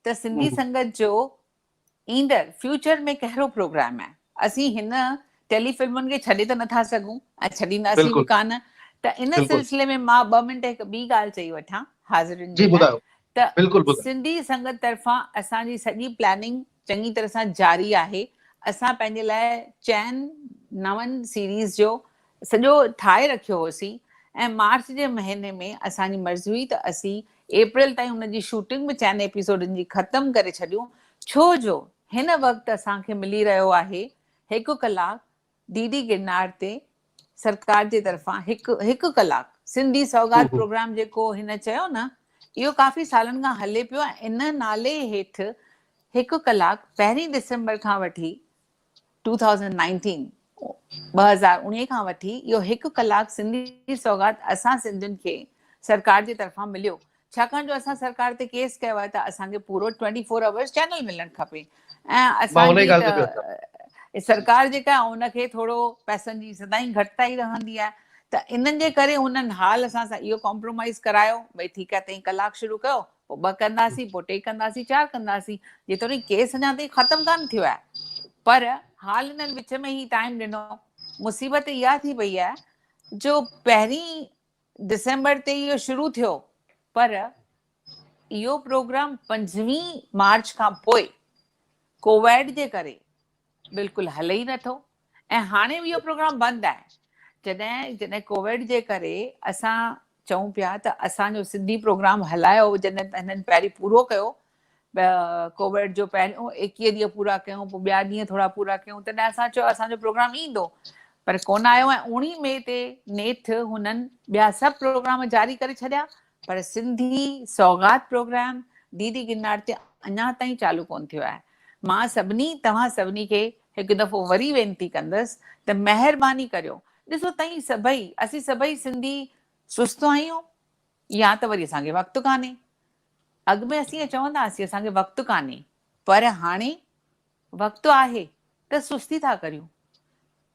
त सिंधी संगत जो ईंदड़ फ्यूचर में कहिड़ो प्रोग्राम आहे। असीं हिन टेलीफिल्मुनि खे छॾे त नथा सघूं ऐं छॾींदासीं बि कान। त इन सिलसिले में मां 2 मिंट हिकु ॿी ॻाल्हि चई वठां हाज़िरिन जी लाइ त सिंधी संगत तरफ़ां असांजी सॼी प्लानिंग चङी तरह सां जारी आहे। असां पंहिंजे लाइ 9 सीरीज़ जो सॼो ठाहे रखियो होसीं ऐं मार्च जे महीने में असांजी मर्ज़ी हुई त असीं अप्रैल ताईं हुनजी शूटिंग बि 4 एपिसोडनि जी ख़तमु करे छॾियूं। छो जो हिन वक़्तु असांखे मिली रहियो आहे 1 कलाकु डीडी गिरनार ते सरकार जे तरफ़ां हिकु कलाकु सिंधी सौगात प्रोग्राम जेको हिन चयो न, इहो काफ़ी सालनि खां हले पियो ऐं इन नाले हेठि 1 कलाकु 1 दिसंबर खां वठी 2019 खां वठी इहो 1 कलाकु सिंधी सौगात असां सिंधियुनि खे सरकार जे तरफ़ां मिलियो। छाकाणि जो असां सरकार ते केस कयो आहे त असांखे पूरो 24 आवर्स चैनल मिलणु खपे ऐं असांजी त सरकार जेका आहे उनखे थोरो पैसनि जी सदाईं घटिताई रहंदी आहे। त इन्हनि जे करे हुननि हाल असां सां इहो कॉम्प्रोमाइज़ करायो भई ठीकु आहे 3 कलाक शुरू कयो, पोइ 2 कंदासीं, पोइ 2 कंदासीं, 4 कंदासीं, जेतोणीकि केस अञा ताईं ख़तमु कान थियो आहे। पर हाल हिननि विच में ई टाइम ॾिनो। मुसीबत इहा थी पई आहे जो 1 दिसंबर ते इहो शुरू थियो, पर इहो प्रोग्राम 5 मार्च खां पोइ कोविड जे करे बिल्कुलु हले ई नथो ऐं हाणे इहो प्रोग्राम बंदि आहे। जॾहिं कोविड जे करे असां चऊं पिया त असांजो सिंधी प्रोग्राम हलायो, जॾहिं हिननि पहिरीं पूरो कयो कोविड जो पहिरियों 21 ॾींहं पूरा कयूं, पोइ ॿिया ॾींहं थोरा पूरा कयूं, तॾहिं असां चयो असांजो प्रोग्राम ईंदो, पर कोन आयो ऐं 19 मई ते नेठि हुननि ॿिया सभु प्रोग्राम जारी करे छॾिया, पर सिंधी सौगात प्रोग्राम डीडी गिरनार ते अञा ताईं चालू कोन थियो आहे। मां तव्हां सभिनी खे हिकु दफ़ो वरी वेनिती कंदसि त महिरबानी करियो, ॾिसो तई असीं सभई सिंधी सुस्तु आहियूं या त वरी असांखे वक़्तु कान्हे। अॻु में असीं चवंदा हुआसीं असांखे वक़्तु कान्हे, पर हाणे वक़्तु आहे त सुस्ती था करियूं।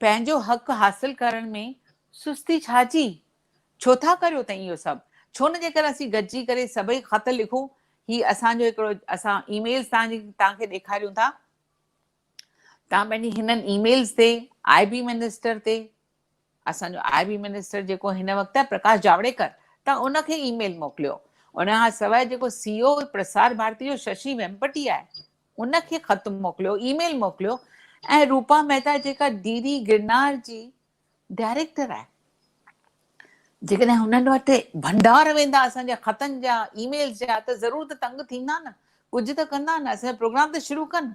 पंहिंजो हक़ हासिल करण में सुस्ती छाजी, छो था करियो तई इहो सभु? छो न जेकर असीं गॾिजी करे सभई ख़त लिखूं। ही असांजो हिकिड़ो असां ईमेल्स तव्हांखे ॾेखारियूं था। तव्हां पंहिंजी हिननि ईमेल्स ते IB मिनिस्टर ते, असांजो IB मिनिस्टर जेको हिन वक़्तु आहे प्रकाश जावड़ेकर, तव्हां उनखे ईमेल मोकिलियो। उन खां सवाइ जेको CEO प्रसार भारती जो शशि वेम्पटी आहे उनखे ख़त मोकिलियो, ईमेल मोकिलियो। ऐं रूपा मेहता जेका डीडी गिरनार जी डायरेक्टर आहे, जेकॾहिं हुननि वटि भंडार वेंदा असांजा ख़तनि जा, ईमेल्स जा, त ज़रूरु त तंग थींदा न, कुझु त कंदा न, असांजो प्रोग्राम त शुरू कनि।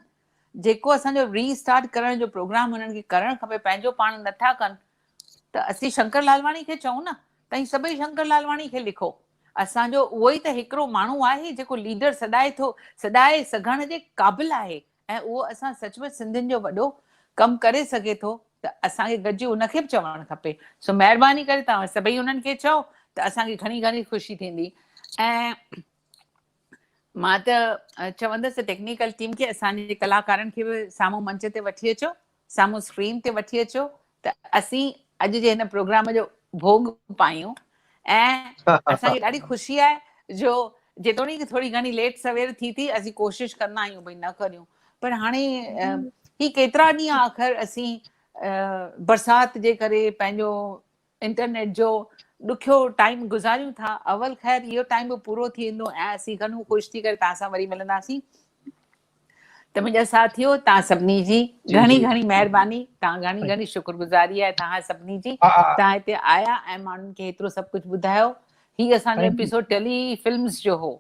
जेको असांजो रीस्टार्ट करण जो प्रोग्राम हुननि खे करणु खपे, पंहिंजो पाण नथा कनि त असीं शंकर लालवाणी खे चऊं न, तव्हां सभई शंकर लालवाणी खे लिखो। असांजो उहो ई त हिकिड़ो माण्हू आहे जेको लीडर सॾाए सघण जे क़ाबिल आहे ऐं उहो असां सचमुच सिंधियुनि जो वॾो कमु करे सघे थो, त असांखे गॾिजी उनखे बि चवणु खपे। सो महिरबानी करे तव्हां सभई उन्हनि खे चओ त असांखे घणी घणी ख़ुशी थींदी। ऐं मां त चवंदसि टेक्निकल टीम खे, असांजे कलाकारनि खे बि साम्हूं मंच ते वठी अचो, साम्हूं स्क्रीन ते वठी अचो, त असीं अॼु जे हिन प्रोग्राम जो भोग पायूं। ऐं असांखे ॾाढी ख़ुशी आहे जो जेतोणीकि थोरी घणी लेट सवेर थी असीं कोशिशि कंदा आहियूं भई न करियूं, पर हाणे ही केतिरा ॾींहं आख़िर असीं बरसाति जे करे पंहिंजो इंटरनेट जो ॾुखियो टाइम गुज़ारियूं था। अवल ख़ैर इहो टाइम बि पूरो थी वेंदो ऐं असीं घणो ख़ुशि थी करे तव्हां सां वरी मिलंदासीं। त मुंहिंजा साथियो, तव्हां सभिनी जी घणी घणी महिरबानी, तव्हां घणी घणी शुक्रगुज़ारी आहे तव्हां सभिनी जी। तव्हां हिते आया ऐं माण्हुनि खे हेतिरो सभु कुझु ॿुधायो। ही असांजो एपिसोड टेलीफिल्म्स जो हो।